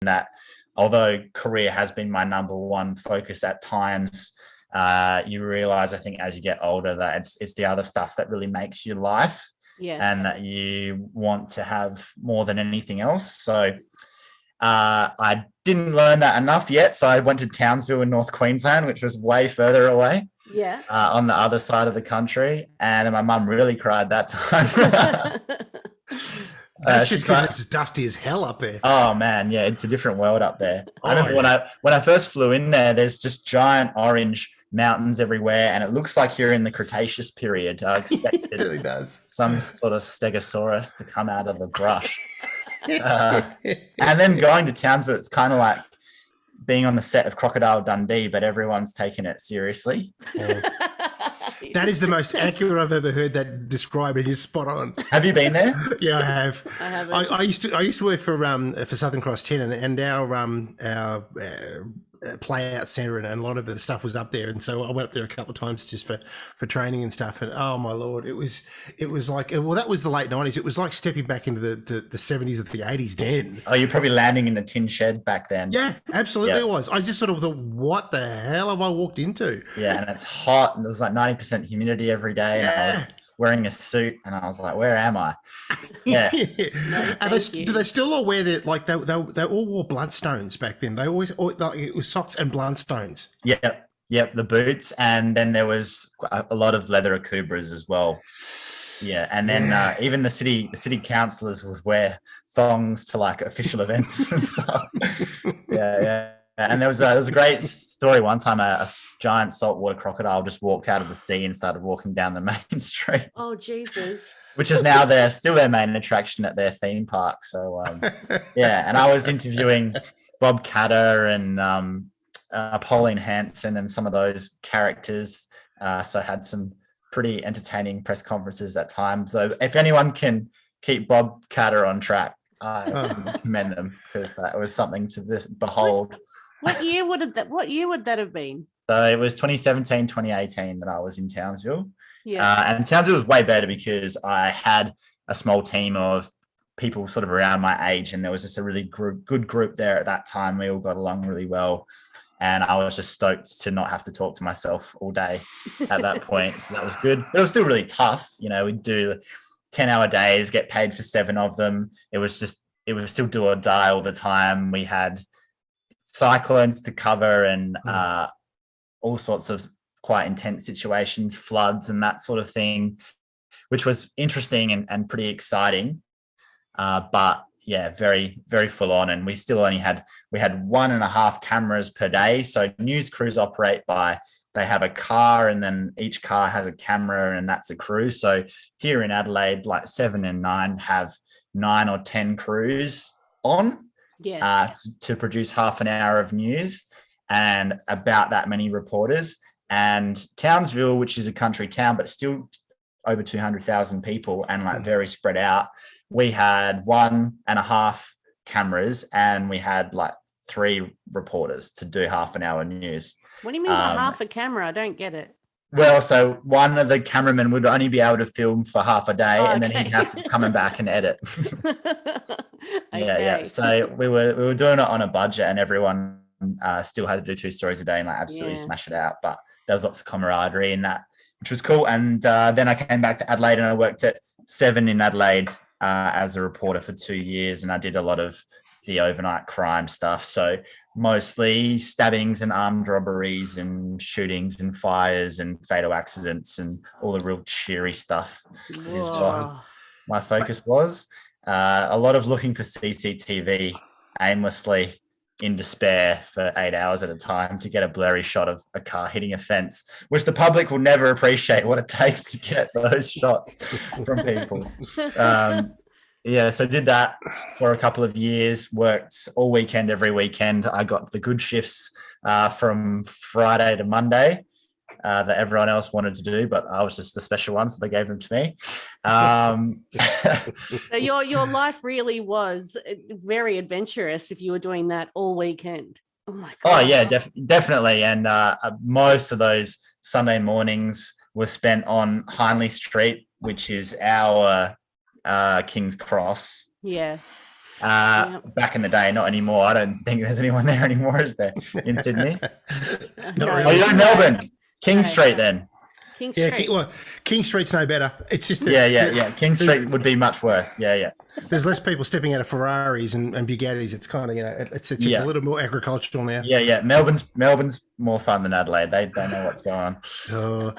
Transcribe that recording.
that although career has been my number one focus at times, you realize, I think, as you get older, that it's the other stuff that really makes your life, Yes. and that you want to have more than anything else. So I didn't learn that enough yet. So I went to Townsville in North Queensland, which was way further away. Yeah. On the other side of the country. And my mum really cried that time. That's just because it's dusty as hell up there. Oh man, yeah, it's a different world up there. I remember when I first flew in there, there's just giant orange mountains everywhere, and it looks like you're in the Cretaceous period. I expected it really does. Some sort of stegosaurus to come out of the brush. And then going to Townsville, it's kind of like being on the set of Crocodile Dundee, but everyone's taking it seriously. That is the most accurate I've ever heard that described. It is spot on. Have you been there? Yeah, I have. I haven't. I used to work for Southern Cross 10, and our play out centre and a lot of the stuff was up there, and so I went up there a couple of times just for training and stuff. And oh my lord, it was like, well, that was the late 90s. It was like stepping back into the 70s or the 80s then. Oh, you're probably landing in the tin shed back then. Yeah, absolutely. It was. I just sort of thought, what the hell have I walked into? Yeah, and it's hot, and there's like 90% humidity every day. Yeah. And I was wearing a suit, and I was like, where am I? Yeah. No, do they still all wear their, like, they all wore bloodstones back then? They always, it was socks and bloodstones. Yep, the boots, and then there was a lot of leather akubras as well. Yeah, and then even the city councillors would wear thongs to like official events. Yeah. And there was a great story one time. A giant saltwater crocodile just walked out of the sea and started walking down the main street. Oh Jesus! Which is now still their main attraction at their theme park. So yeah, and I was interviewing Bob Catter and Pauline Hanson and some of those characters. So I had some pretty entertaining press conferences at times. So if anyone can keep Bob Catter on track, I commend them, because that was something to behold. What year would that have been? So it was 2017, 2018 that I was in Townsville. Yeah. And Townsville was way better because I had a small team of people sort of around my age, and there was just a really good group there at that time. We all got along really well. And I was just stoked to not have to talk to myself all day at that point. So that was good. But it was still really tough. You know, we'd do 10-hour days, get paid for 7 of them. It was still do or die all the time. We had cyclones to cover and all sorts of quite intense situations, floods and that sort of thing, which was interesting and pretty exciting. But yeah, very, very full on. And we still only had 1.5 cameras per day. So news crews operate they have a car, and then each car has a camera, and that's a crew. So here in Adelaide, like 7 and 9 have 9 or 10 crews on to produce half an hour of news, and about that many reporters. And Townsville, which is a country town, but still over 200,000 people and like very spread out, we had 1.5 cameras, and we had like 3 reporters to do half an hour news. What do you mean by half a camera? I don't get it. Well, so one of the cameramen would only be able to film for half a day, and then he'd have to come back and edit. Yeah. So we were doing it on a budget, and everyone still had to do 2 stories a day and like absolutely smash it out. But there was lots of camaraderie in that, which was cool. And then I came back to Adelaide, and I worked at 7 in Adelaide as a reporter for 2 years, and I did a lot of the overnight crime stuff. So mostly stabbings and armed robberies and shootings and fires and fatal accidents and all the real cheery stuff. Is what my focus was. A lot of looking for CCTV aimlessly in despair for 8 hours at a time to get a blurry shot of a car hitting a fence, which the public will never appreciate what it takes to get those shots from people. So I did that for a couple of years, worked all weekend, every weekend. I got the good shifts from Friday to Monday that everyone else wanted to do, but I was just the special one, so they gave them to me. So your life really was very adventurous if you were doing that all weekend. Oh my God. Oh yeah, definitely. And most of those Sunday mornings were spent on Hindley Street, which is our King's Cross. Yeah. Back in the day, not anymore. I don't think there's anyone there anymore, is there, in Sydney? Not Oh, really. you're in Melbourne. King No. Street then. King Yeah, Street. King Street's no better. It's just Yeah. King Street would be much worse. Yeah. There's less people stepping out of Ferraris and Bugattis. It's kind of it's just a little more agricultural now. Yeah. Melbourne's more fun than Adelaide. They don't know what's going on. Oh.